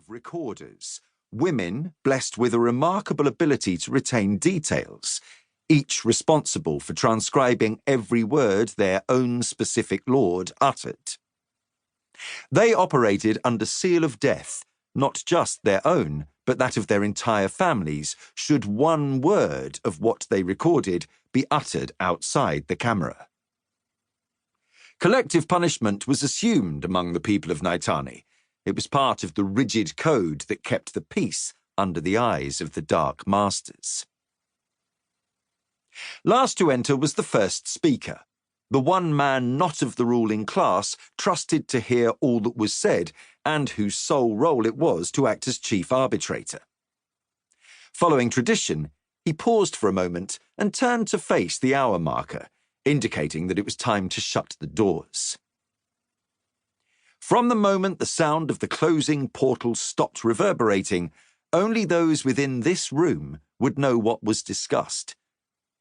of recorders, women blessed with a remarkable ability to retain details, each responsible for transcribing every word their own specific lord uttered. They operated under seal of death, not just their own, but that of their entire families, should one word of what they recorded be uttered outside the camera. Collective punishment was assumed among the people of Naitani. It was part of the rigid code that kept the peace under the eyes of the Dark Masters. Last to enter was the first speaker, the one man not of the ruling class, trusted to hear all that was said, and whose sole role it was to act as chief arbitrator. Following tradition, he paused for a moment and turned to face the hour marker, indicating that it was time to shut the doors. From the moment the sound of the closing portal stopped reverberating, only those within this room would know what was discussed.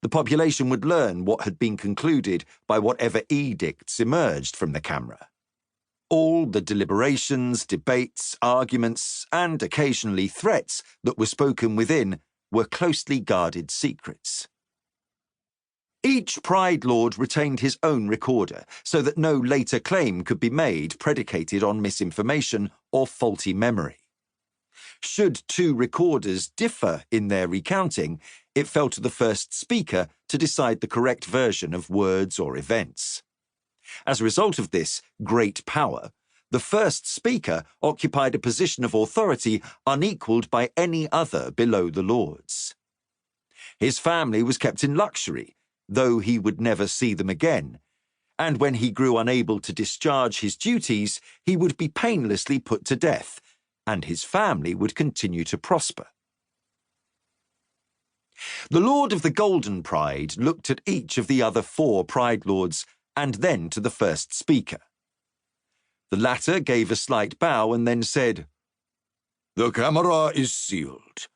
The population would learn what had been concluded by whatever edicts emerged from the camera. All the deliberations, debates, arguments, and occasionally threats that were spoken within were closely guarded secrets. Each Pride Lord retained his own recorder, so that no later claim could be made predicated on misinformation or faulty memory. Should two recorders differ in their recounting, it fell to the first speaker to decide the correct version of words or events. As a result of this great power, the first speaker occupied a position of authority unequalled by any other below the lords. His family was kept in luxury, though he would never see them again, and when he grew unable to discharge his duties, he would be painlessly put to death, and his family would continue to prosper. The Lord of the Golden Pride looked at each of the other 4 Pride Lords and then to the first speaker. The latter gave a slight bow and then said, "The camera is sealed,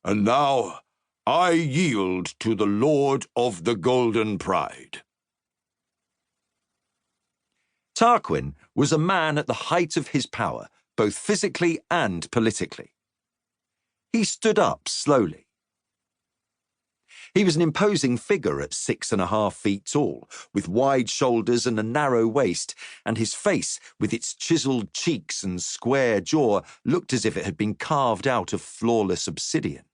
and now I yield to the Lord of the Golden Pride." Tarquin was a man at the height of his power, both physically and politically. He stood up slowly. He was an imposing figure at 6.5 feet tall, with wide shoulders and a narrow waist, and his face, with its chiseled cheeks and square jaw, looked as if it had been carved out of flawless obsidian.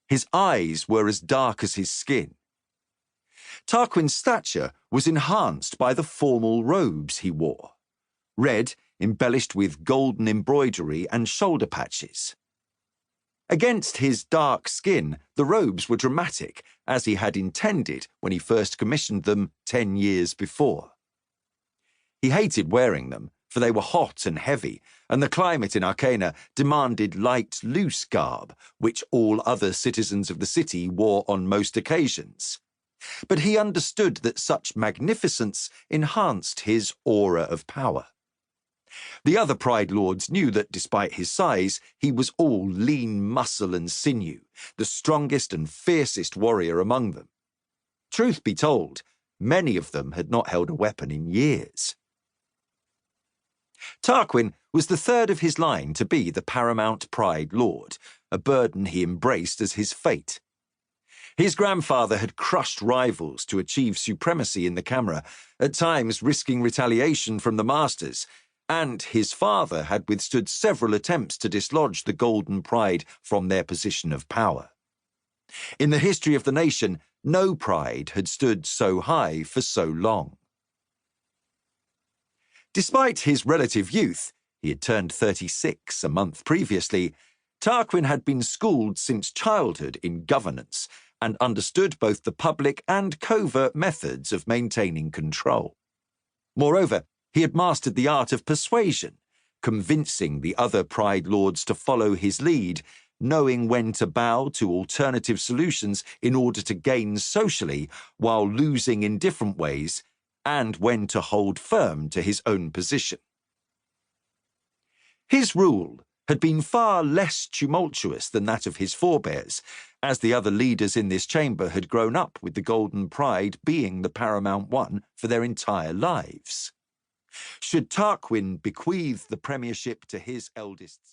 His eyes were as dark as his skin. Tarquin's stature was enhanced by the formal robes he wore, red, embellished with golden embroidery and shoulder patches. Against his dark skin, the robes were dramatic, as he had intended when he first commissioned them 10 years before. He hated wearing them, for they were hot and heavy, and the climate in Arcana demanded light, loose garb, which all other citizens of the city wore on most occasions. But he understood that such magnificence enhanced his aura of power. The other Pride Lords knew that despite his size, he was all lean muscle and sinew, the strongest and fiercest warrior among them. Truth be told, many of them had not held a weapon in years. Tarquin was the third of his line to be the paramount Pride Lord, a burden he embraced as his fate. His grandfather had crushed rivals to achieve supremacy in the camera, at times risking retaliation from the Masters, and his father had withstood several attempts to dislodge the Golden Pride from their position of power. In the history of the nation, no pride had stood so high for so long. Despite his relative youth, he had turned 36 a month previously, Tarquin had been schooled since childhood in governance and understood both the public and covert methods of maintaining control. Moreover, he had mastered the art of persuasion, convincing the other Pride Lords to follow his lead, knowing when to bow to alternative solutions in order to gain socially while losing in different ways, and when to hold firm to his own position. His rule had been far less tumultuous than that of his forebears, as the other leaders in this chamber had grown up with the Golden Pride being the paramount one for their entire lives. Should Tarquin bequeath the premiership to his eldest son?